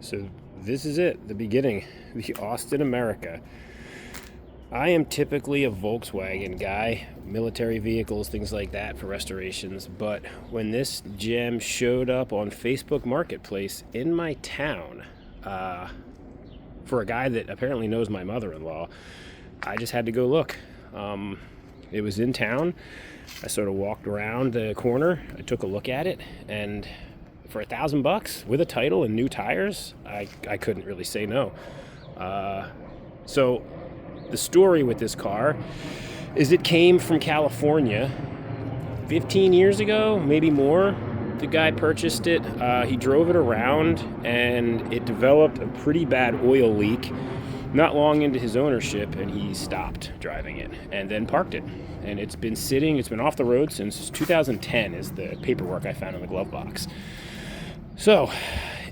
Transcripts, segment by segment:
So this is it, the beginning, the Austin America. I am typically a Volkswagen guy, military vehicles, things like that for restorations. But when this gem showed up on Facebook Marketplace in my town, for a guy that apparently knows my mother-in-law, I just had to go look. It was in town. I sort of walked around the corner. I took a look at it, and for $1,000 with a title and new tires, I couldn't really say no. So the story with this car is it came from California 15 years ago, maybe more. The guy purchased it. He drove it around, and it developed a pretty bad oil leak not long into his ownership, and he stopped driving it and then parked it. And it's been sitting, it's been off the road since 2010 is the paperwork I found in the glove box. So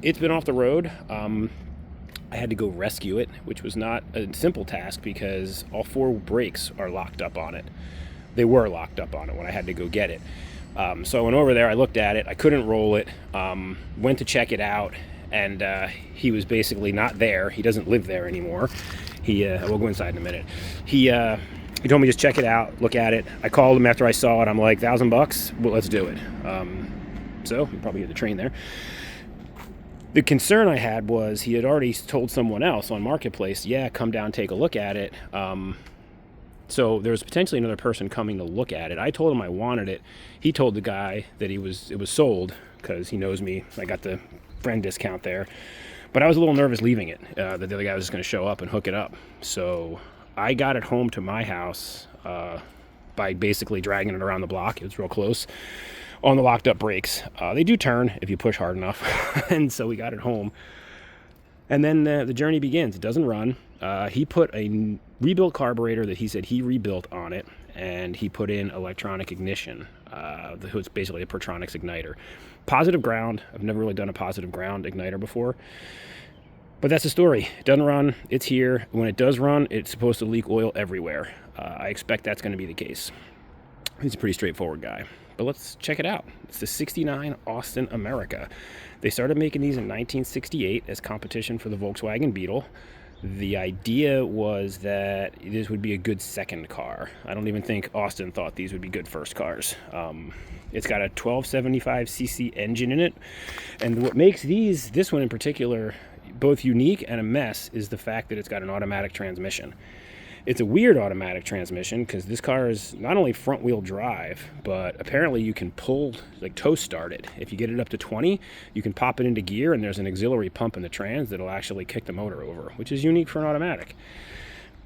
it's been off the road. I had to go rescue it, which was not a simple task because all four brakes are locked up on it. They were locked up on it when I had to go get it. So I went over there, I looked at it, I couldn't roll it, went to check it out, and he was basically not there. He doesn't live there anymore. We'll go inside in a minute. He told me just check it out, look at it. I called him after I saw it. I'm like, $1,000? Well, let's do it. So you probably hear the train there. The concern I had was he had already told someone else on Marketplace, yeah, come down, take a look at it. So there was potentially another person coming to look at it. I told him I wanted it. He told the guy that it was sold because he knows me. I got the friend discount there. But I was a little nervous leaving it, that the other guy was just going to show up and hook it up. So I got it home to my house by basically dragging it around the block. It was real close on the locked up brakes. They do turn if you push hard enough. And so we got it home. And then the journey begins. It doesn't run. He put a rebuilt carburetor that he said he rebuilt on it, and he put in electronic ignition. It's basically a Pertronix igniter. Positive ground. I've never really done a positive ground igniter before. But that's the story. It doesn't run. It's here. When it does run, it's supposed to leak oil everywhere. I expect that's going to be the case. He's a pretty straightforward guy. But let's check it out. It's the 69 Austin America. They started making these in 1968 as competition for the Volkswagen Beetle. The idea was that this would be a good second car. I don't even think Austin thought these would be good first cars. It's got a 1275cc engine in it. And what makes this one in particular, both unique and a mess is the fact that it's got an automatic transmission. It's a weird automatic transmission because this car is not only front wheel drive, but apparently you can tow start it. If you get it up to 20, you can pop it into gear, and there's an auxiliary pump in the trans that'll actually kick the motor over, which is unique for an automatic.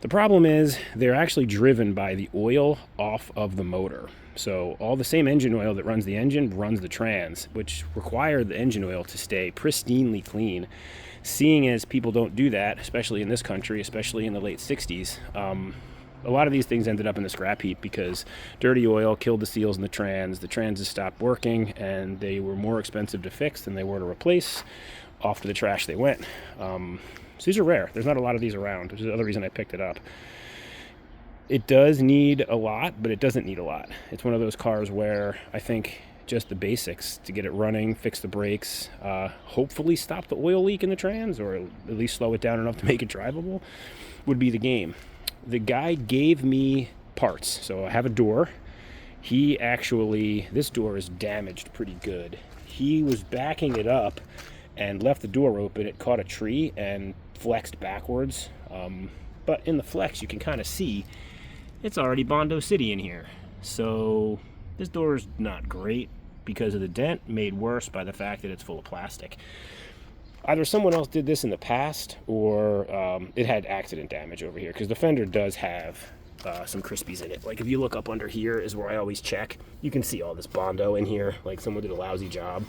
The problem is they're actually driven by the oil off of the motor. So all the same engine oil that runs the engine runs the trans, which require the engine oil to stay pristinely clean. Seeing as people don't do that, especially in this country, especially in the late 60s, a lot of these things ended up in the scrap heap because dirty oil killed the seals in the trans. The transes stopped working, and they were more expensive to fix than they were to replace. Off to the trash they went. So these are rare. There's not a lot of these around, which is the other reason I picked it up. It does need a lot, but it doesn't need a lot. It's one of those cars where I think just the basics to get it running, fix the brakes, hopefully stop the oil leak in the trans, or at least slow it down enough to make it drivable, would be the game. The guy gave me parts. So I have a door. This door is damaged pretty good. He was backing it up and left the door open. It caught a tree and flexed backwards. But in the flex, you can kind of see it's already Bondo City in here. So this door is not great because of the dent, made worse by the fact that it's full of plastic. Either someone else did this in the past, or it had accident damage over here, because the fender does have some crispies in it. Like if you look up under here is where I always check. You can see all this Bondo in here, like someone did a lousy job.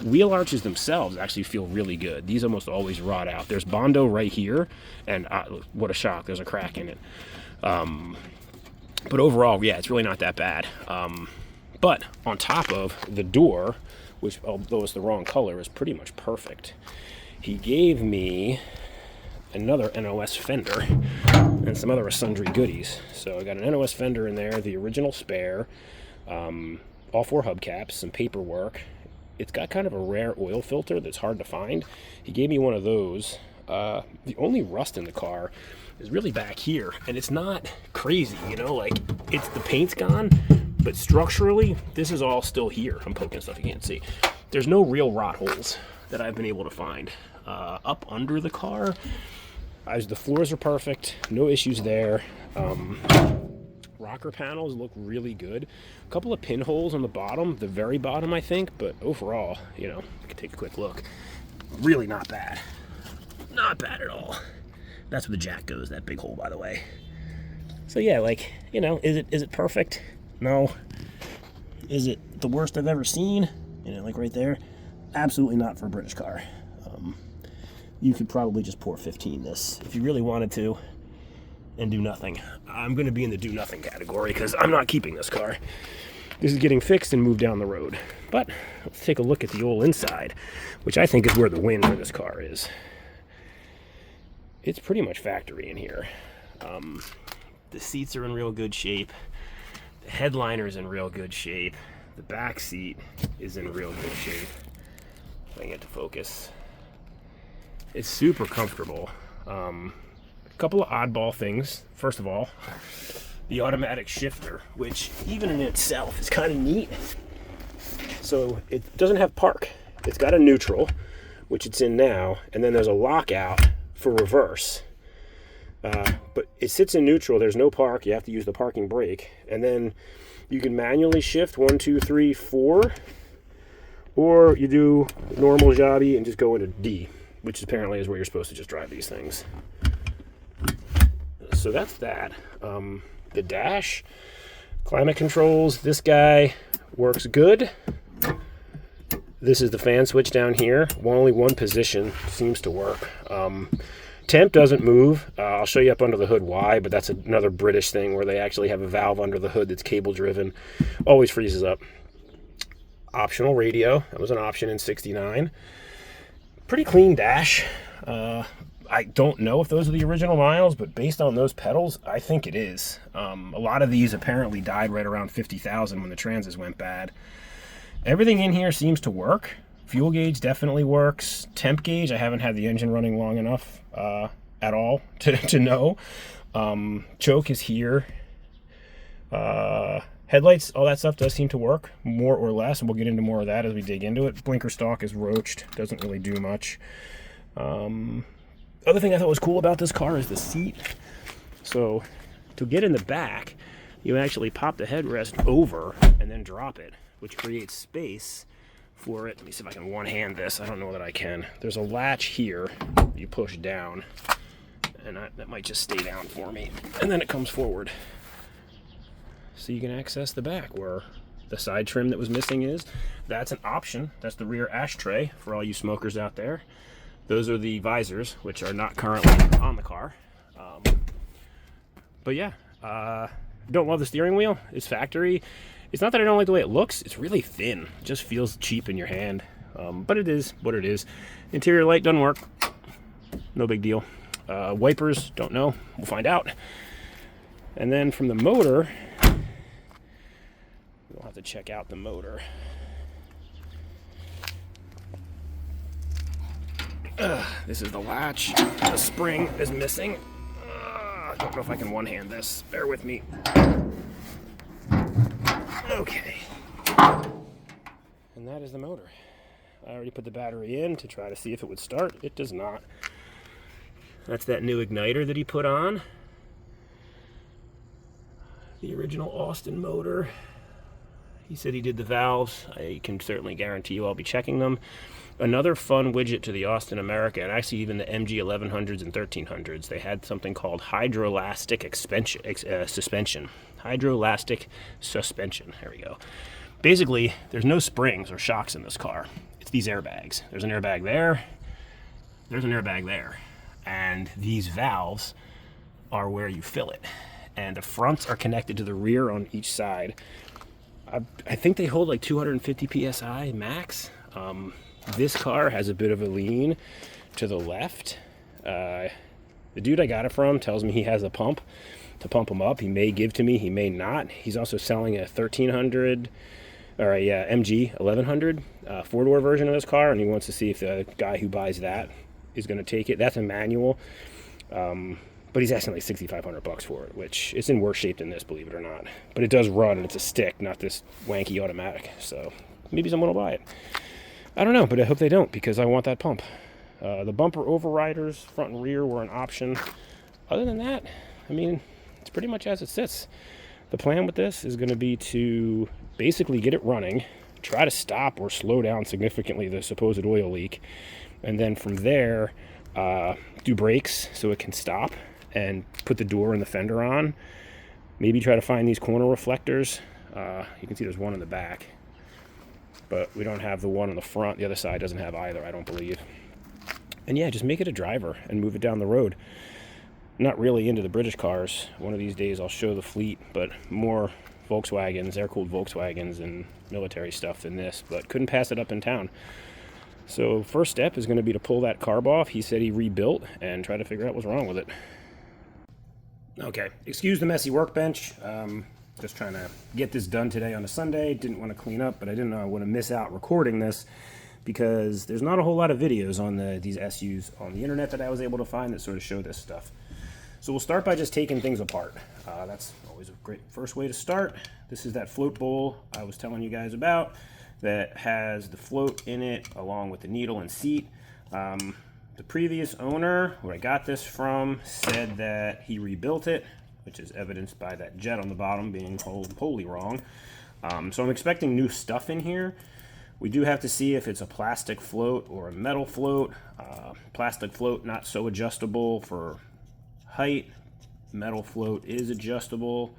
Wheel arches themselves actually feel really good. These almost always rot out. There's Bondo right here, and what a shock, there's a crack in it. But overall, yeah, it's really not that bad. But on top of the door, which, although it's the wrong color, is pretty much perfect, he gave me another NOS fender and some other sundry goodies. So I got an NOS fender in there, the original spare, all four hubcaps, some paperwork, it's got kind of a rare oil filter that's hard to find. He gave me one of those. The only rust in the car is really back here, and it's not crazy, you know, like it's the paint's gone, but structurally this is all still here. I'm poking stuff you can't see. There's no real rot holes that I've been able to find. Up under the car, the floors are perfect, no issues there. Rocker panels look really good. A couple of pinholes on the bottom, the very bottom I think, but overall, you know, I can take a quick look. Really not bad. Not bad at all. That's where the jack goes, that big hole, by the way. So yeah, like, you know, is it perfect? No. Is it the worst I've ever seen? You know, like right there? Absolutely not for a British car. You could probably just pour 15 this if you really wanted to and do nothing. I'm going to be in the do nothing category because I'm not keeping this car. This is getting fixed and moved down the road. But let's take a look at the old inside, which I think is where the win for this car is. It's pretty much factory in here. The seats are in real good shape. The headliner is in real good shape. The back seat is in real good shape. If I can get to focus. It's super comfortable. A couple of oddball things. First of all, the automatic shifter, which even in itself is kind of neat. So it doesn't have park. It's got a neutral, which it's in now, and then there's a lockout for reverse. But it sits in neutral. There's no park. You have to use the parking brake, and then you can manually shift 1, 2, 3, 4, or you do normal jobby and just go into D, which apparently is where you're supposed to just drive these things. So that's that. The dash, climate controls, this guy works good. This is the fan switch down here. Only one position seems to work. Temp doesn't move. I'll show you up under the hood why, but that's another British thing where they actually have a valve under the hood that's cable driven. Always freezes up. Optional radio. That was an option in 69. Pretty clean dash. I don't know if those are the original miles, but based on those pedals, I think it is. A lot of these apparently died right around 50,000 when the transes went bad. Everything in here seems to work. Fuel gauge definitely works. Temp gauge, I haven't had the engine running long enough at all to know. Choke is here. Headlights, all that stuff does seem to work, more or less, and we'll get into more of that as we dig into it. Blinker stalk is roached, doesn't really do much. Other thing I thought was cool about this car is the seat. So to get in the back, you actually pop the headrest over and then drop it, which creates space for it. Let me see if I can one-hand this. I don't know that I can. There's a latch here you push down, and that might just stay down for me. And then it comes forward. So you can access the back where the side trim that was missing is. That's an option. That's the rear ashtray for all you smokers out there. Those are the visors, which are not currently on the car. But yeah, don't love the steering wheel. It's factory. It's not that I don't like the way it looks. It's really thin. It just feels cheap in your hand. But it is what it is. Interior light doesn't work. No big deal. Wipers, don't know. We'll find out. And then from the motor, we'll have to check out the motor. This is the latch. The spring is missing. I don't know if I can one-hand this. Bear with me. Okay. And that is the motor. I already put the battery in to try to see if it would start. It does not. That's that new igniter that he put on. The original Austin motor. He said he did the valves. I can certainly guarantee you I'll be checking them. Another fun widget to the Austin America, and actually even the MG 1100s and 1300s, they had something called hydroelastic suspension. Hydroelastic suspension. There we go. Basically, there's no springs or shocks in this car. It's these airbags. There's an airbag there. There's an airbag there. And these valves are where you fill it. And the fronts are connected to the rear on each side. I think they hold like 250 PSI max. This car has a bit of a lean to the left. The dude I got it from tells me he has a pump to pump them up. He may give to me, he may not. He's also selling a 1300 All right, yeah, MG 1100, four-door version of this car, and he wants to see if the guy who buys that is going to take it. That's a manual, but he's asking like $6,500 for it, which it's in worse shape than this, believe it or not. But it does run, and it's a stick, not this wanky automatic. So maybe someone will buy it. I don't know, but I hope they don't, because I want that pump. The bumper overriders, front and rear, were an option. Other than that, I mean, it's pretty much as it sits. The plan with this is going to be to basically get it running, try to stop or slow down significantly the supposed oil leak, and then from there, do brakes so it can stop and put the door and the fender on. Maybe try to find these corner reflectors. You can see there's one in the back, but we don't have the one on the front. The other side doesn't have either, I don't believe. And yeah, just make it a driver and move it down the road. Not really into the British cars. One of these days I'll show the fleet, but more Volkswagens, air-cooled Volkswagens and military stuff than this, but couldn't pass it up in town. So first step is going to be to pull that carb off. He said he rebuilt, and try to figure out what's wrong with it. Okay, excuse the messy workbench. Just trying to get this done today on a Sunday. Didn't want to clean up, but I didn't want to miss out recording this, because there's not a whole lot of videos on these SUs on the internet that I was able to find that sort of show this stuff. So we'll start by just taking things apart. That's always a great first way to start. This is that float bowl I was telling you guys about that has the float in it along with the needle and seat. The previous owner, where I got this from, said that he rebuilt it, which is evidenced by that jet on the bottom being wholly wrong. So I'm expecting new stuff in here. We do have to see if it's a plastic float or a metal float. Plastic float, not so adjustable for height. Metal float is adjustable.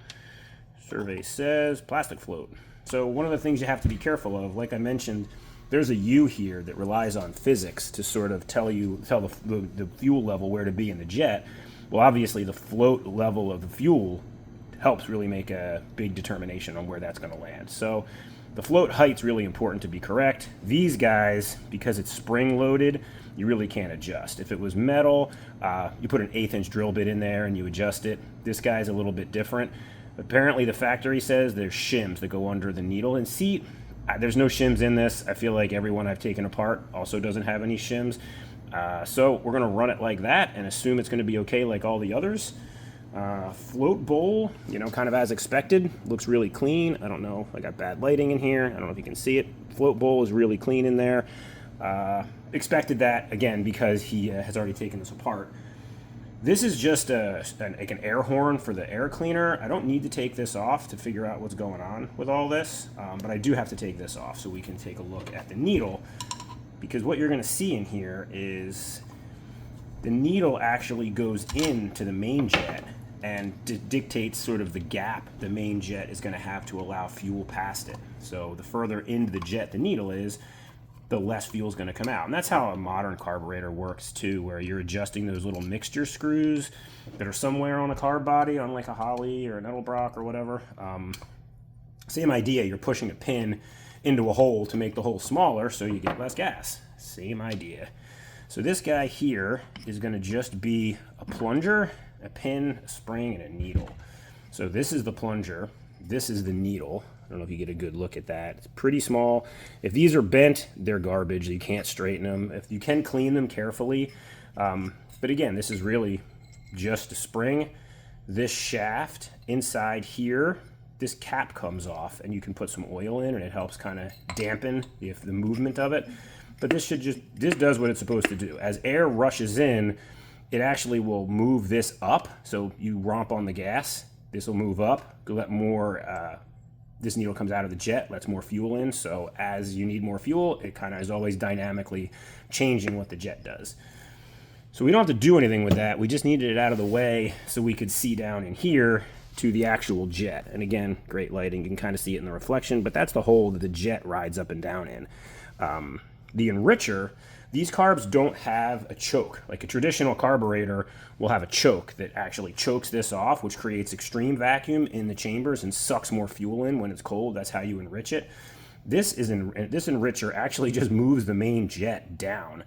Survey says plastic float. So one of the things you have to be careful of, like I mentioned, there's a U here that relies on physics to sort of tell the fuel level where to be in the jet. Well, obviously the float level of the fuel helps really make a big determination on where that's going to land. So the float height's really important to be correct. These guys, because it's spring loaded, you really can't adjust. If it was metal, you put an 1/8 inch drill bit in there and you adjust it. This guy's a little bit different. Apparently the factory says there's shims that go under the needle and seat. There's no shims in this. I feel like everyone I've taken apart also doesn't have any shims. So we're gonna run it like that and assume it's gonna be okay like all the others. Float bowl, kind of as expected, looks really clean. I don't know, I got bad lighting in here. I don't know if you can see it. Float bowl is really clean in there. Expected that, again, because he has already taken this apart. This is just like an air horn for the air cleaner. I don't need to take this off to figure out what's going on with all this, but I do have to take this off so we can take a look at the needle, because what you're going to see in here is the needle actually goes into the main jet and dictates sort of the gap the main jet is going to have to allow fuel past it. So the further into the jet the needle is, the less fuel is going to come out. And that's how a modern carburetor works too, where you're adjusting those little mixture screws that are somewhere on a carb body, on like a Holley or an Edelbrock or whatever. Same idea, you're pushing a pin into a hole to make the hole smaller so you get less gas. Same idea. So this guy here is going to just be a plunger, a pin, a spring, and a needle. So this is the plunger, this is the needle. I don't know if you get a good look at that. It's pretty small. If these are bent, they're garbage. You can't straighten them. If you can clean them carefully. But again, this is really just a spring. This shaft inside here, this cap comes off and you can put some oil in and it helps kind of dampen the movement of it. But this does what it's supposed to do. As air rushes in, it actually will move this up. So you romp on the gas, this will move up, let more, this needle comes out of the jet, lets more fuel in. So as you need more fuel, it kind of is always dynamically changing what the jet does. So we don't have to do anything with that. We just needed it out of the way so we could see down in here to the actual jet. And again, great lighting, you can kind of see it in the reflection, but that's the hole that the jet rides up and down in. The enricher, these carbs don't have a choke. Like a traditional carburetor will have a choke that actually chokes this off, which creates extreme vacuum in the chambers and sucks more fuel in when it's cold. That's how you enrich it. This enricher actually just moves the main jet down.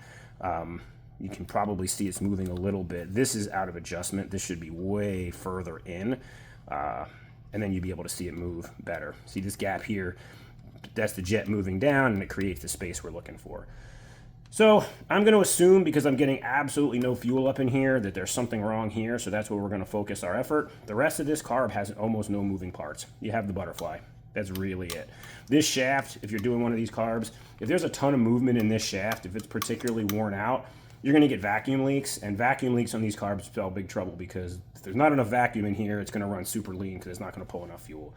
You can probably see it's moving a little bit. This is out of adjustment. This should be way further in. And then you'd be able to see it move better. See this gap here? That's the jet moving down, and it creates the space we're looking for. So I'm going to assume, because I'm getting absolutely no fuel up in here, that there's something wrong here, so that's where we're going to focus our effort. The rest of this carb has almost no moving parts. You have the butterfly. That's really it. This shaft, if you're doing one of these carbs, if there's a ton of movement in this shaft, if it's particularly worn out, you're going to get vacuum leaks, and vacuum leaks on these carbs spell big trouble, because if there's not enough vacuum in here, it's going to run super lean because it's not going to pull enough fuel.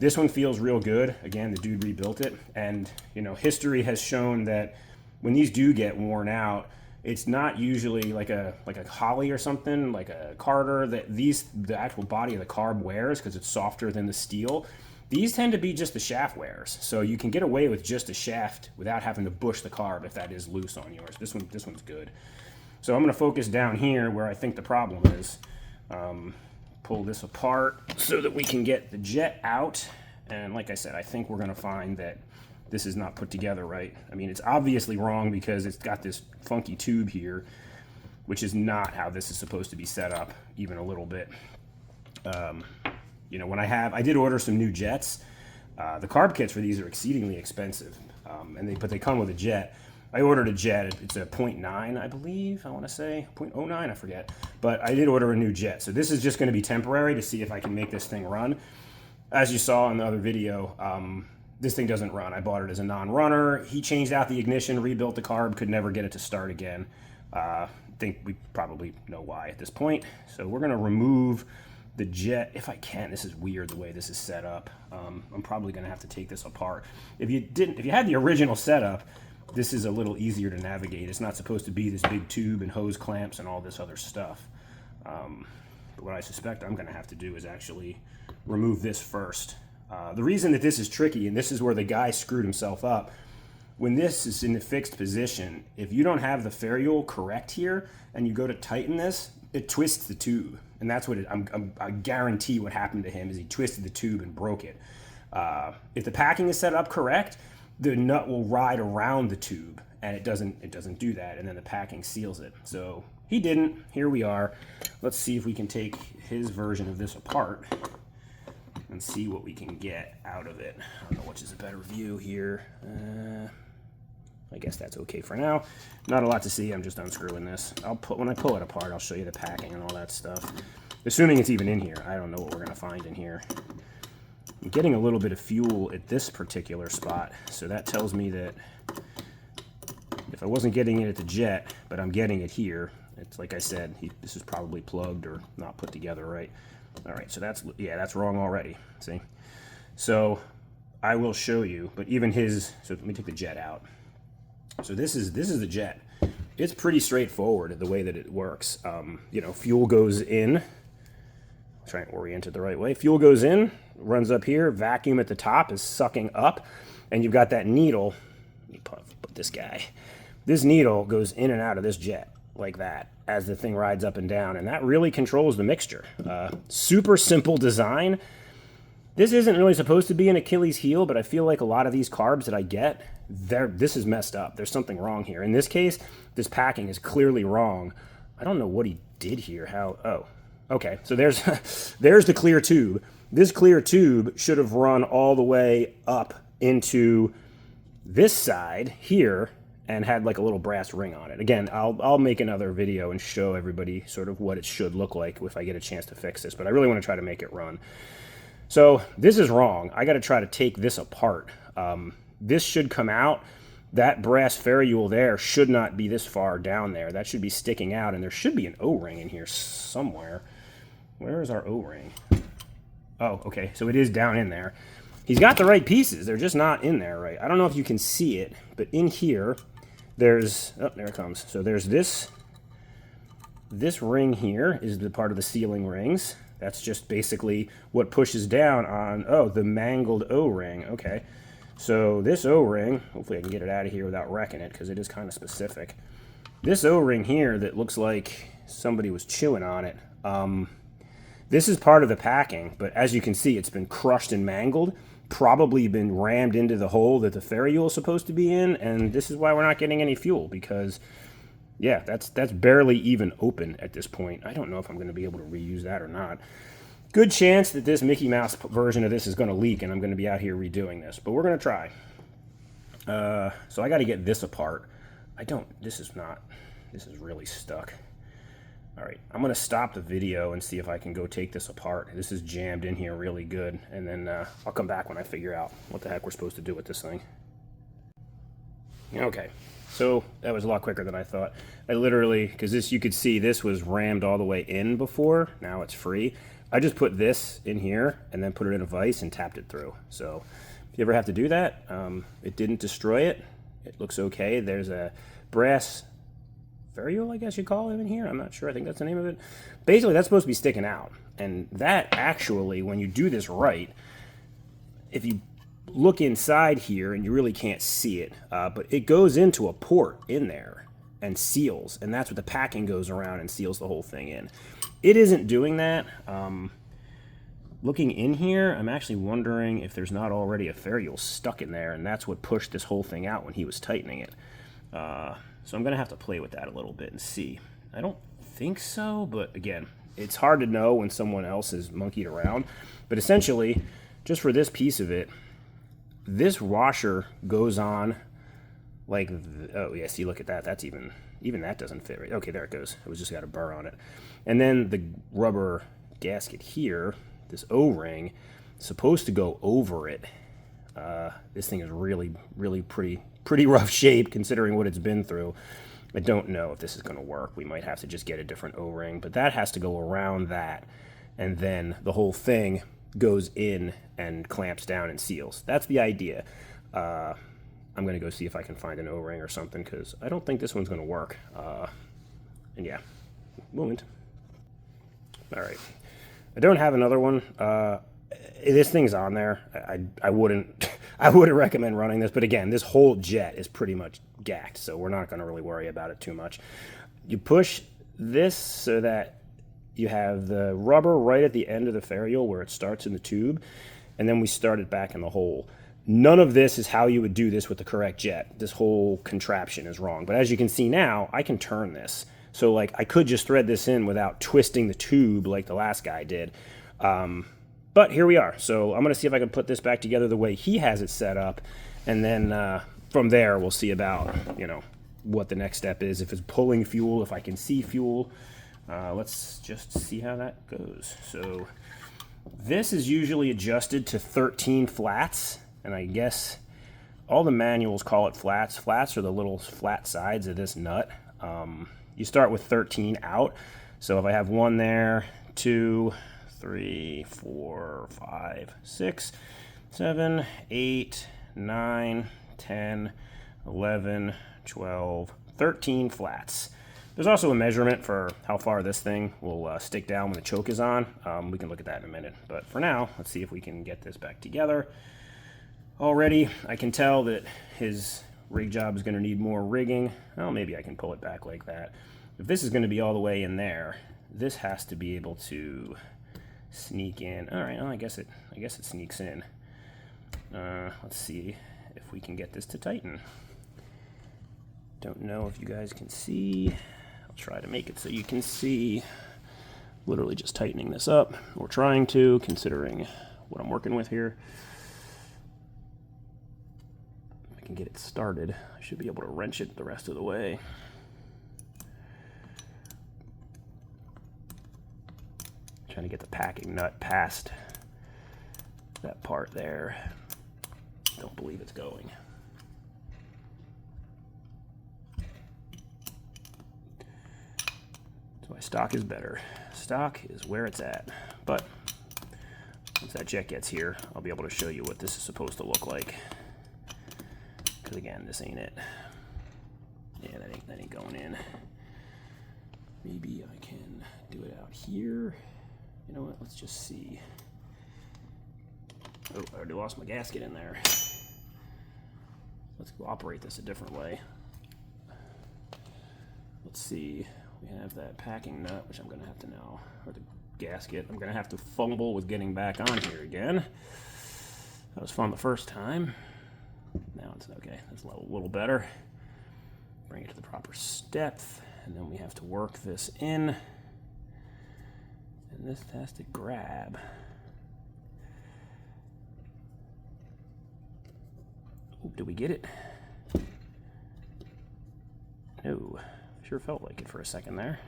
This one feels real good. Again, the dude rebuilt it, and history has shown that when these do get worn out, it's not usually like a Holly or something, like a Carter, that the actual body of the carb wears because it's softer than the steel. These tend to be just the shaft wears, so you can get away with just a shaft without having to bush the carb if that is loose on yours. This one's good. So I'm going to focus down here where I think the problem is. Pull this apart so that we can get the jet out, and like I said, I think we're going to find that this is not put together right. I mean, it's obviously wrong because it's got this funky tube here, which is not how this is supposed to be set up, even a little bit. When I did order some new jets. The carb kits for these are exceedingly expensive, but they come with a jet. I ordered a jet. It's a 0.9, I believe. I want to say 0.09. I forget. But I did order a new jet, so this is just going to be temporary to see if I can make this thing run. As you saw in the other video, this thing doesn't run. I bought it as a non-runner. He changed out the ignition, rebuilt the carb, could never get it to start again. I think we probably know why at this point. So we're going to remove the jet if I can. This is weird the way this is set up. I'm probably going to have to take this apart. If you had the original setup, this is a little easier to navigate. It's not supposed to be this big tube and hose clamps and all this other stuff. But what I suspect I'm going to have to do is actually remove this first. The reason that this is tricky, and this is where the guy screwed himself up, when this is in a fixed position, if you don't have the ferrule correct here and you go to tighten this, it twists the tube. And that's what I guarantee what happened to him is he twisted the tube and broke it. If the packing is set up correct, the nut will ride around the tube, and it doesn't do that, and then the packing seals it. So he didn't. Here we are. Let's see if we can take his version of this apart and see what we can get out of it. I don't know which is a better view here. I guess that's okay for now. Not a lot to see. I'm just unscrewing this. When I pull it apart, I'll show you the packing and all that stuff. Assuming it's even in here. I don't know what we're going to find in here. I'm getting a little bit of fuel at this particular spot, so that tells me that if I wasn't getting it at the jet, but I'm getting it here, it's like I said, this is probably plugged or not put together right. All right, so that's wrong already, see? So I will show you, but even so let me take the jet out. So this is the jet. It's pretty straightforward the way that it works. Fuel goes in. Try and orient it the right way. Fuel goes in, runs up here, vacuum at the top is sucking up, and you've got that needle. Let me put this guy. This needle goes in and out of this jet like that as the thing rides up and down, and that really controls the mixture. Super simple design. This isn't really supposed to be an Achilles heel, but I feel like a lot of these carbs that I get, this is messed up. There's something wrong here. In this case, this packing is clearly wrong. I don't know what he did here. Okay, so there's the clear tube. This clear tube should have run all the way up into this side here and had like a little brass ring on it. Again, I'll make another video and show everybody sort of what it should look like if I get a chance to fix this, but I really want to try to make it run. So this is wrong. I got to try to take this apart. This should come out. That brass ferrule there should not be this far down there. That should be sticking out, and there should be an O-ring in here somewhere. Where is our O-ring? Oh, okay, so it is down in there. He's got the right pieces. They're just not in there right. I don't know if you can see it, but in here, there it comes. So there's this ring here is the part of the sealing rings. That's just basically what pushes down on, the mangled O-ring. Okay, so this O-ring, hopefully I can get it out of here without wrecking it because it is kind of specific. This O-ring here that looks like somebody was chewing on it, this is part of the packing, but as you can see, it's been crushed and mangled, probably been rammed into the hole that the ferrule is supposed to be in, and this is why we're not getting any fuel, because, yeah, that's barely even open at this point. I don't know if I'm going to be able to reuse that or not. Good chance that this Mickey Mouse version of this is going to leak and I'm going to be out here redoing this, but we're going to try. So I got to get this apart. This is really stuck. All right, I'm going to stop the video and see if I can go take this apart. This is jammed in here really good, and then I'll come back when I figure out what the heck we're supposed to do with this thing. Okay, so that was a lot quicker than I thought. I literally, because this, you could see this was rammed all the way in before, now it's free. I just put this in here and then put it in a vise and tapped it through. So if you ever have to do that, it didn't destroy it. It looks okay. There's a brass variole, I guess you call it in here. I'm not sure. I think that's the name of it. Basically, that's supposed to be sticking out. And that actually, when you do this right, if you look inside here, and you really can't see it, but it goes into a port in there and seals. And that's what the packing goes around and seals the whole thing in. It isn't doing that. Looking in here, I'm actually wondering if there's not already a variole stuck in there, and that's what pushed this whole thing out when he was tightening it. So I'm going to have to play with that a little bit and see. I don't think so, but again, it's hard to know when someone else has monkeyed around. But essentially, just for this piece of it, this washer goes on like, oh yeah, see, look at that. That's even that doesn't fit right. Okay, there it goes. It was just got a burr on it. And then the rubber gasket here, this O-ring, supposed to go over it. This thing is really pretty rough shape considering what it's been through. I don't know if this is going to work. We might have to just get a different O-ring, but that has to go around that, and then the whole thing goes in and clamps down and seals. That's the idea. I'm going to go see if I can find an O-ring or something, because I don't think this one's going to work. And yeah, moment. All right. I don't have another one. This thing's on there. I wouldn't recommend running this, but again, this whole jet is pretty much gacked, so we're not going to really worry about it too much. You push this so that you have the rubber right at the end of the variole where it starts in the tube, and then we start it back in the hole. None of this is how you would do this with the correct jet. This whole contraption is wrong. But as you can see now, I can turn this. So like I could just thread this in without twisting the tube like the last guy did. But here we are. So I'm going to see if I can put this back together the way he has it set up. And then from there, we'll see about, what the next step is. If it's pulling fuel, if I can see fuel. Let's just see how that goes. So this is usually adjusted to 13 flats. And I guess all the manuals call it flats. Flats are the little flat sides of this nut. You start with 13 out. So if I have 1 there, 2, 3, 4, 5, 6, 7, 8, 9, 10, 11, 12, 13 flats. There's also a measurement for how far this thing will stick down when the choke is on. We can look at that in a minute. But for now, let's see if we can get this back together. Already, I can tell that his rig job is going to need more rigging. Well, maybe I can pull it back like that. If this is going to be all the way in there, this has to be able to sneak in. All right, well, I guess it sneaks in. Let's see if we can get this to tighten. Don't know if you guys can see. I'll try to make it so you can see. Literally just tightening this up, or trying to, considering what I'm working with here. If I can get it started, I should be able to wrench it the rest of the way. Trying to get the packing nut past that part there. Don't believe it's going. That's why stock is better. Stock is where it's at. But once that jet gets here, I'll be able to show you what this is supposed to look like. Because again, this ain't it. Yeah, that ain't going in. Maybe I can do it out here. You know what, let's just see. Oh, I already lost my gasket in there. Let's operate this a different way. Let's see, we have that packing nut, which I'm gonna have to now, or the gasket. I'm gonna have to fumble with getting back on here again. That was fun the first time. Now it's okay, that's a little better. Bring it to the proper depth, and then we have to work this in. And this has to grab. Oh, did we get it? No, sure felt like it for a second there.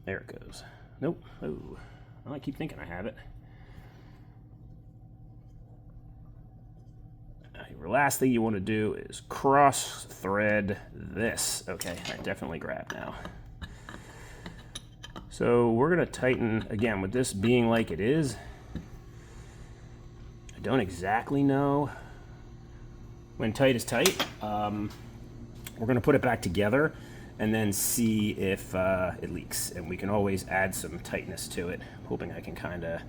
There it goes. Nope. Oh, well, I keep thinking I have it. The last thing you want to do is cross thread this. Okay, I definitely grabbed now. So we're going to tighten, again, with this being like it is. I don't exactly know when tight is tight. We're going to put it back together and then see if it leaks. And we can always add some tightness to it. I'm hoping I can kind of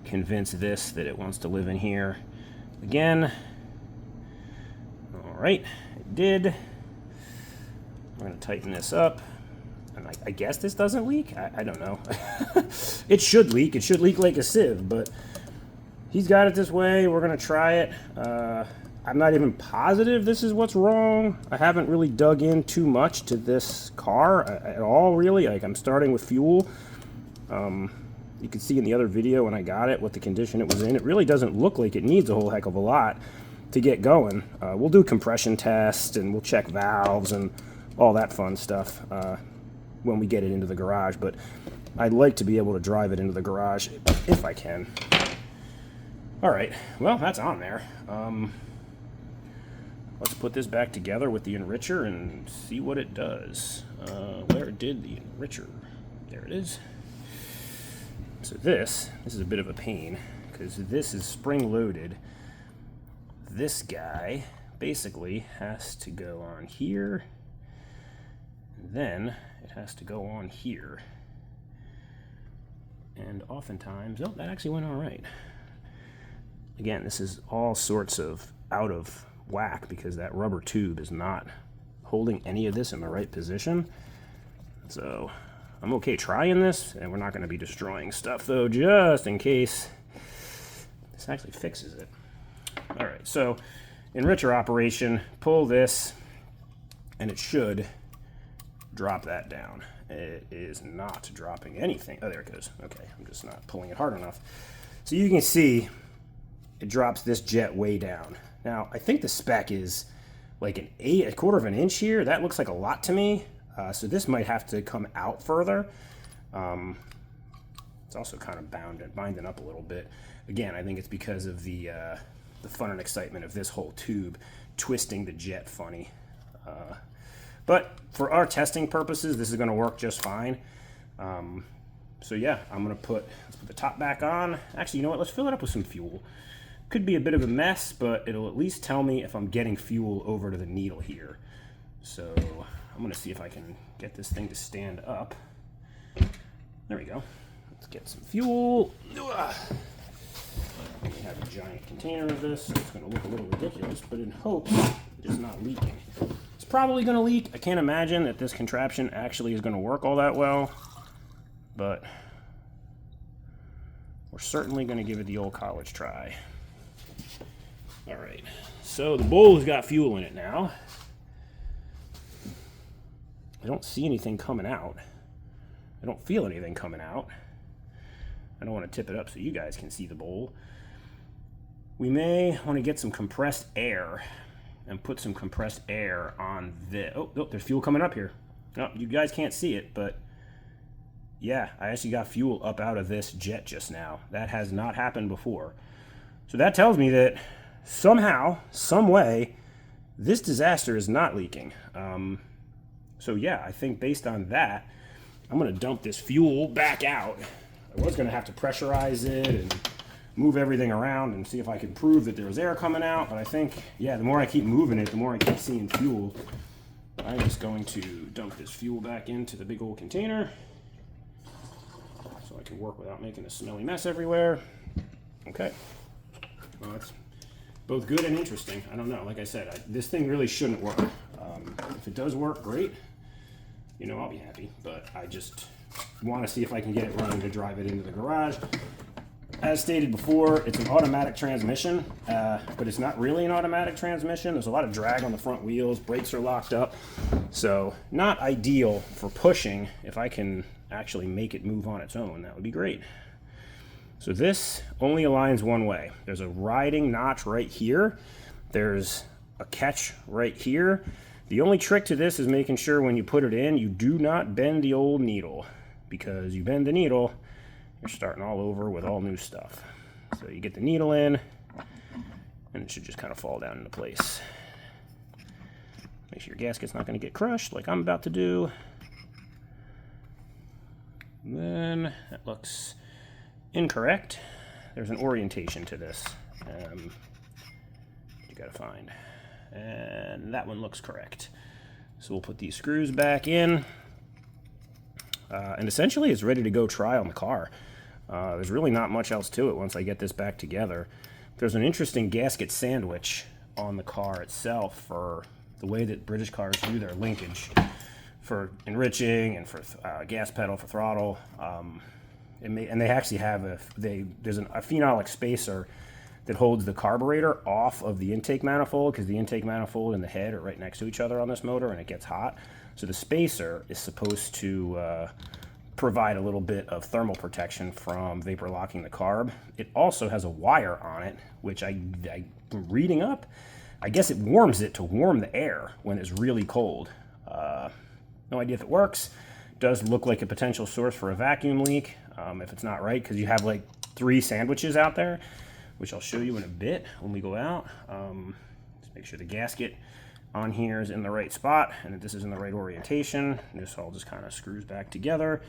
convince this that it wants to live in here again. All right, it did. We're going to tighten this up. And I guess this doesn't leak? I don't know. It should leak. It should leak like a sieve, but he's got it this way. We're going to try it. I'm not even positive this is what's wrong. I haven't really dug in too much to this car at all, really. Like, I'm starting with fuel. You can see in the other video when I got it what the condition it was in. It really doesn't look like it needs a whole heck of a lot to get going. We'll do compression tests and we'll check valves and all that fun stuff when we get it into the garage, but I'd like to be able to drive it into the garage if I can. All right, well, that's on there. Let's put this back together with the enricher and see what it does. Where did the enricher? There it is. So this is a bit of a pain because this is spring-loaded. This guy basically has to go on here, and then it has to go on here. And oftentimes, oh, that actually went all right. Again, this is all sorts of out of whack because that rubber tube is not holding any of this in the right position. So I'm okay trying this, and we're not going to be destroying stuff though, just in case this actually fixes it. All right, so enricher operation, pull this, and it should drop that down. It is not dropping anything. Oh, there it goes. Okay, I'm just not pulling it hard enough. So you can see it drops this jet way down. Now, I think the spec is like a quarter of an inch here. That looks like a lot to me. So this might have to come out further. It's also kind of binding up a little bit. Again, I think it's because of the fun and excitement of this whole tube twisting the jet funny. But for our testing purposes, this is going to work just fine. So yeah, let's put the top back on. Actually, you know what? Let's fill it up with some fuel. Could be a bit of a mess, but it'll at least tell me if I'm getting fuel over to the needle here. So I'm going to see if I can get this thing to stand up. There we go. Let's get some fuel. We have a giant container of this, so it's going to look a little ridiculous, but in hopes it is not leaking. It's probably going to leak. I can't imagine that this contraption actually is going to work all that well, but we're certainly going to give it the old college try. All right, so the bowl has got fuel in it now. I don't see anything coming out. I don't feel anything coming out. I don't want to tip it up so you guys can see the bowl. We may want to get some compressed air and put some compressed air on this. Oh, there's fuel coming up here. No, you guys can't see it, but yeah, I actually got fuel up out of this jet just now. That has not happened before. So that tells me that somehow, some way, this disaster is not leaking. So yeah, I think based on that, I'm going to dump this fuel back out. I was going to have to pressurize it and move everything around and see if I could prove that there was air coming out, but I think, yeah, the more I keep moving it, the more I keep seeing fuel. I'm just going to dump this fuel back into the big old container so I can work without making a smelly mess everywhere. Okay. Well, that's both good and interesting. I don't know. Like I said, this thing really shouldn't work. If it does work, great. You know, I'll be happy. But I just want to see if I can get it running to drive it into the garage. as stated before, it's an automatic transmission, but it's not really an automatic transmission. There's a lot of drag on the front wheels, brakes are locked up, so not ideal for pushing. If I can actually make it move on its own, that would be great. So this only aligns one way. There's a riding notch right here. There's a catch right here. The only trick to this is making sure when you put it in, you do not bend the old needle, because you bend the needle, you're starting all over with all new stuff. So you get the needle in, and it should just kind of fall down into place. Make sure your gasket's not going to get crushed like I'm about to do. And then that looks incorrect. There's an orientation to this. You got to find. And that one looks correct. So we'll put these screws back in. And essentially it's ready to go try on the car. There's really not much else to it once I get this back together. There's an interesting gasket sandwich on the car itself for the way that British cars do their linkage for enriching and for gas pedal, for throttle. And they actually have there's a phenolic spacer that holds the carburetor off of the intake manifold, because the intake manifold and the head are right next to each other on this motor and it gets hot. So the spacer is supposed to provide a little bit of thermal protection from vapor locking the carb. It also has a wire on it, which I'm reading up. I guess it warms it to warm the air when it's really cold. No idea if it works. It does look like a potential source for a vacuum leak if it's not right, because you have like 3 sandwiches out there, which I'll show you in a bit when we go out. Just make sure the gasket on here is in the right spot and that this is in the right orientation. And this all just kind of screws back together.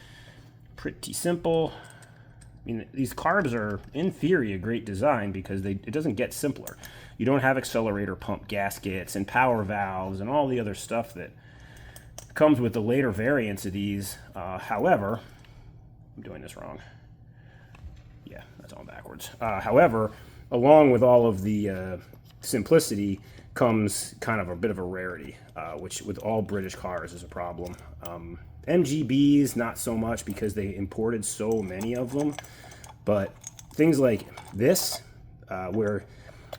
Pretty simple. I mean, these carbs are in theory a great design because it doesn't get simpler. You don't have accelerator pump gaskets and power valves and all the other stuff that comes with the later variants of these. However, I'm doing this wrong. Yeah, that's all backwards. However, along with all of the simplicity comes kind of a bit of a rarity, which with all British cars is a problem. MGBs, not so much because they imported so many of them, but things like this, where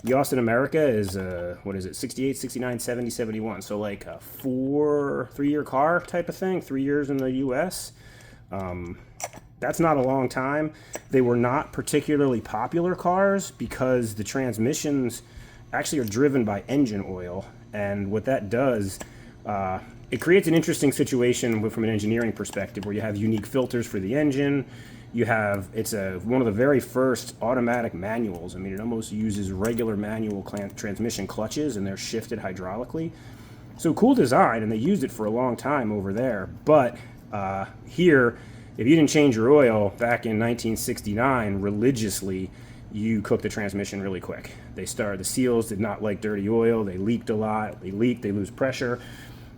the Austin America is, what is it, 68, 69, 70, 71, so like a 3-year car type of thing, 3 years in the US. That's not a long time. They were not particularly popular cars because the transmissions actually are driven by engine oil, and what that does, it creates an interesting situation from an engineering perspective where you have unique filters for the engine. You have, it's one of the very first automatic manuals. I mean, it almost uses regular manual transmission clutches, and they're shifted hydraulically. So cool design, and they used it for a long time over there. But here, if you didn't change your oil back in 1969 religiously, you cook the transmission really quick. The seals did not like dirty oil. They leaked a lot. They lose pressure.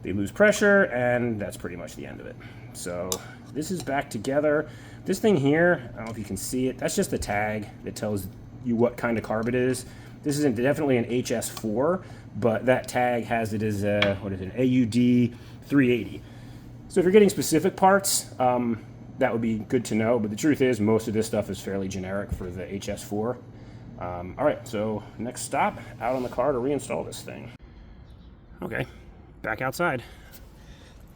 They lose pressure, and that's pretty much the end of it. So this is back together. This thing here, I don't know if you can see it, that's just the tag that tells you what kind of carb it is. This isn't definitely an HS4, but that tag has it as an AUD 380. So if you're getting specific parts, that would be good to know, but the truth is most of this stuff is fairly generic for the HS4. All right, so next stop, out on the car to reinstall this thing. Okay, back outside.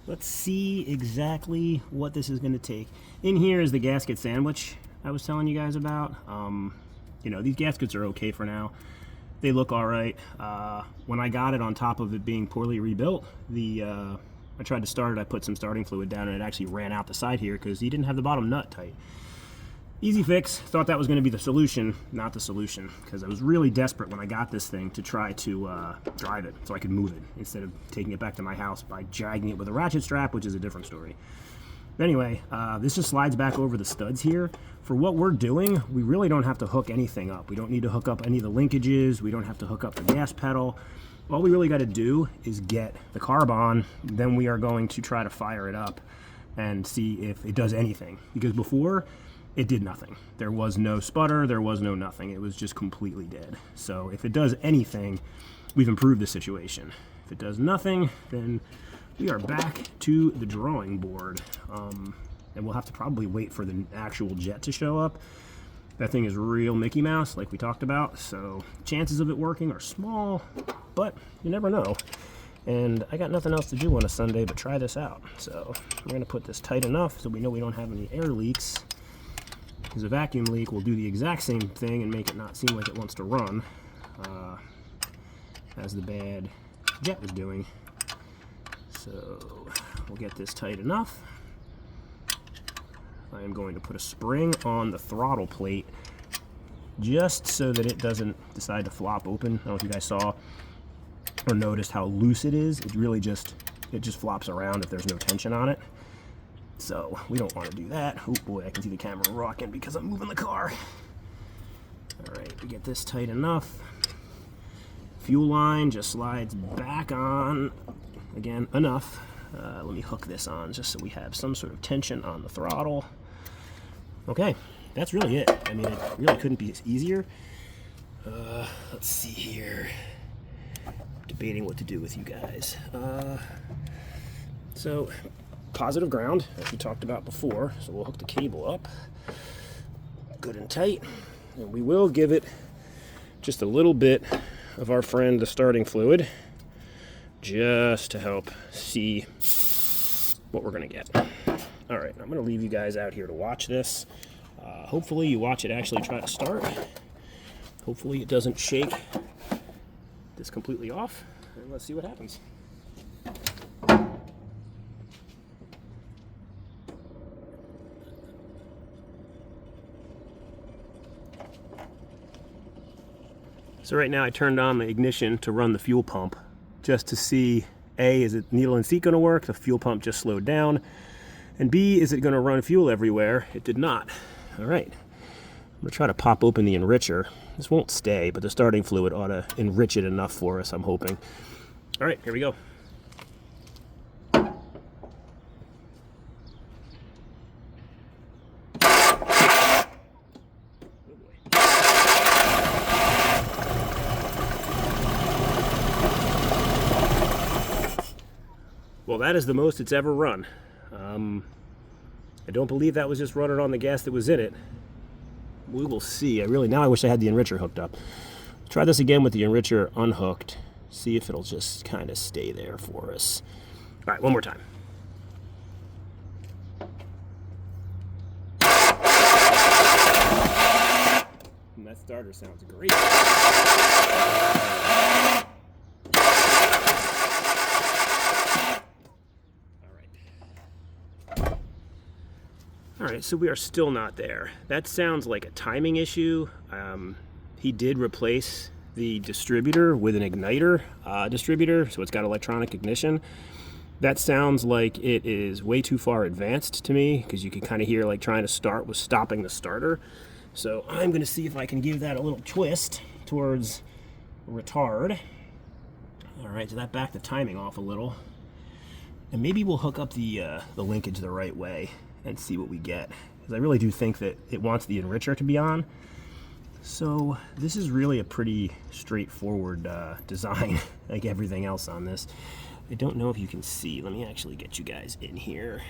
Let's see exactly what this is going to take. In here is the gasket sandwich I was telling you guys about. You know, these gaskets are okay for now. They look all right. When I got it, on top of it being poorly rebuilt, I tried to start it, I put some starting fluid down, and it actually ran out the side here because he didn't have the bottom nut tight. Easy fix. Thought that was going to be the solution. Not the solution, because I was really desperate when I got this thing to try to drive it so I could move it instead of taking it back to my house by dragging it with a ratchet strap, which is a different story. But anyway, this just slides back over the studs here. For what we're doing, we really don't have to hook anything up. We don't need to hook up any of the linkages. We don't have to hook up the gas pedal. All we really got to do is get the carb on. Then we are going to try to fire it up and see if it does anything. Because before, it did nothing. There was no sputter, there was no nothing. It was just completely dead. So if it does anything, we've improved the situation. If it does nothing, then we are back to the drawing board. And we'll have to probably wait for the actual jet to show up. That thing is real Mickey Mouse, like we talked about, so chances of it working are small, but you never know. And I got nothing else to do on a Sunday but try this out. So we're gonna put this tight enough so we know we don't have any air leaks, because a vacuum leak will do the exact same thing and make it not seem like it wants to run, as the bad jet was doing. So we'll get this tight enough. I am going to put a spring on the throttle plate just so that it doesn't decide to flop open. I don't know if you guys saw or noticed how loose it is. It really just flops around if there's no tension on it. So we don't want to do that. Oh boy, I can see the camera rocking because I'm moving the car. All right, we get this tight enough. Fuel line just slides back on, again, enough. Let me hook this on just so we have some sort of tension on the throttle. Okay, that's really it. I mean, it really couldn't be easier. Let's see here. Debating what to do with you guys. So, positive ground, as we talked about before. So we'll hook the cable up good and tight. And we will give it just a little bit of our friend, the starting fluid, just to help see what we're gonna get. All right, I'm gonna leave you guys out here to watch this. Hopefully you watch it actually try to start. Hopefully it doesn't shake this completely off, and let's see what happens. So right now I turned on the ignition to run the fuel pump just to see, A, is it needle and seat going to work? The fuel pump just slowed down. And B, is it going to run fuel everywhere? It did not. All right. I'm going to try to pop open the enricher. This won't stay, but the starting fluid ought to enrich it enough for us, I'm hoping. All right, here we go. Well, that is the most it's ever run. I don't believe that was just running on the gas that was in it. We will see. Now I wish I had the enricher hooked up. Try this again with the enricher unhooked. See if it'll just kind of stay there for us. All right, one more time. And that starter sounds great. All right, so we are still not there. That sounds like a timing issue. He did replace the distributor with an igniter distributor, so it's got electronic ignition. That sounds like it is way too far advanced to me, because you can kind of hear like trying to start with stopping the starter. So I'm going to see if I can give that a little twist towards retard. All right, so that backed the timing off a little. And maybe we'll hook up the linkage the right way and see what we get, because I really do think that it wants the enricher to be on. So this is really a pretty straightforward design, like everything else on this. I don't know if you can see. Let me actually get you guys in here.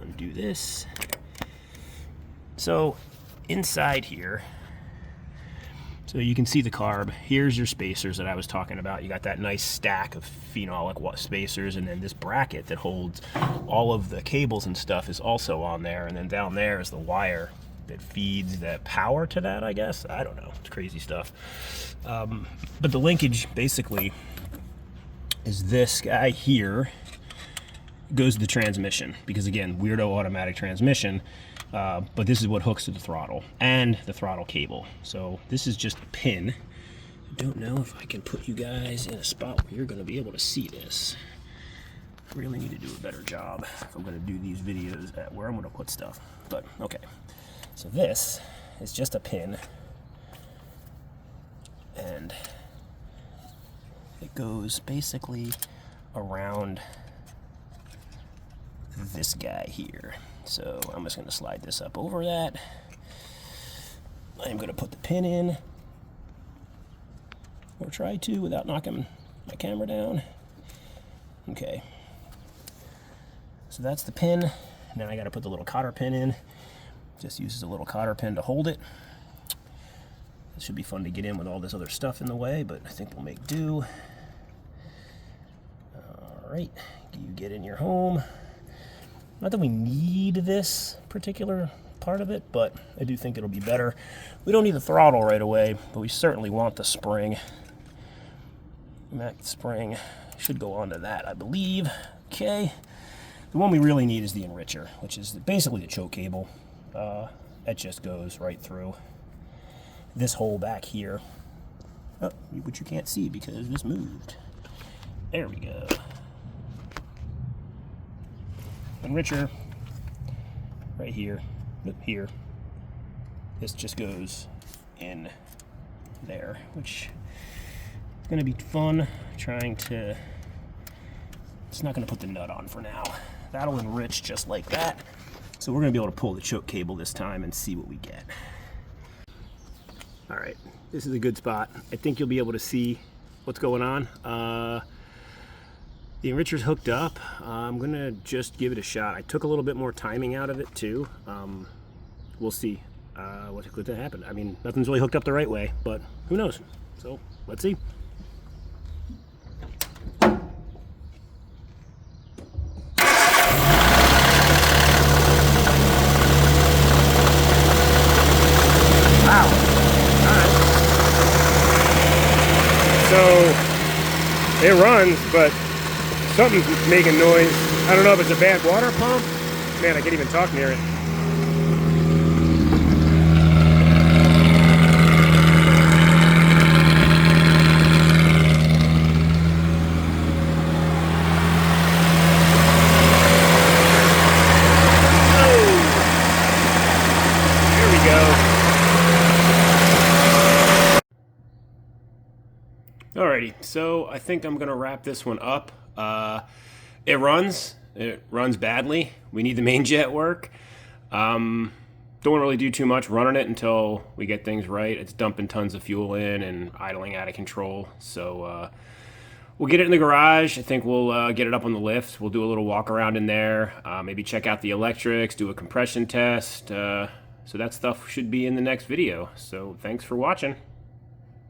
Undo this. So inside here, so you can see the carb. Here's your spacers that I was talking about. You got that nice stack of phenolic spacers, and then this bracket that holds all of the cables and stuff is also on there, and then down there is the wire that feeds the power to that, I guess. I don't know, it's crazy stuff. But the linkage basically is this guy here, goes to the transmission, because again, weirdo automatic transmission. But this is what hooks to the throttle and the throttle cable. So this is just a pin. I don't know if I can put you guys in a spot where you're going to be able to see this. I really need to do a better job if I'm going to do these videos at where I'm going to put stuff. But okay, so this is just a pin, and it goes basically around this guy here. So I'm just going to slide this up over that. I'm going to put the pin in, or try to without knocking my camera down. Okay. So that's the pin. Now I got to put the little cotter pin in. Just uses a little cotter pin to hold it. It should be fun to get in with all this other stuff in the way, but I think we'll make do. All right, you get in your home. Not that we need this particular part of it, but I do think it'll be better. We don't need the throttle right away, but we certainly want the spring. That spring should go onto that, I believe. Okay. The one we really need is the enricher, which is basically the choke cable. That just goes right through this hole back here, which you can't see because this moved. There we go. Enricher right here, here. This just goes in there, which is going to be fun trying to... It's not going to put the nut on for now. That'll enrich just like that. So we're going to be able to pull the choke cable this time and see what we get. All right, this is a good spot. I think you'll be able to see what's going on. The enricher's hooked up. I'm going to just give it a shot. I took a little bit more timing out of it too. We'll see what's going to happen. I mean, nothing's really hooked up the right way, but who knows? So let's see. Wow. All right. So it runs, but something's making noise. I don't know if it's a bad water pump. Man, I can't even talk near it. Alrighty, so I think I'm gonna wrap this one up. It runs badly. We need the main jet work. Don't really do too much running it until we get things right. It's dumping tons of fuel in and idling out of control. So we'll get it in the garage. I think we'll get it up on the lift. We'll do a little walk around in there. Maybe check out the electrics, do a compression test. So that stuff should be in the next video. So thanks for watching.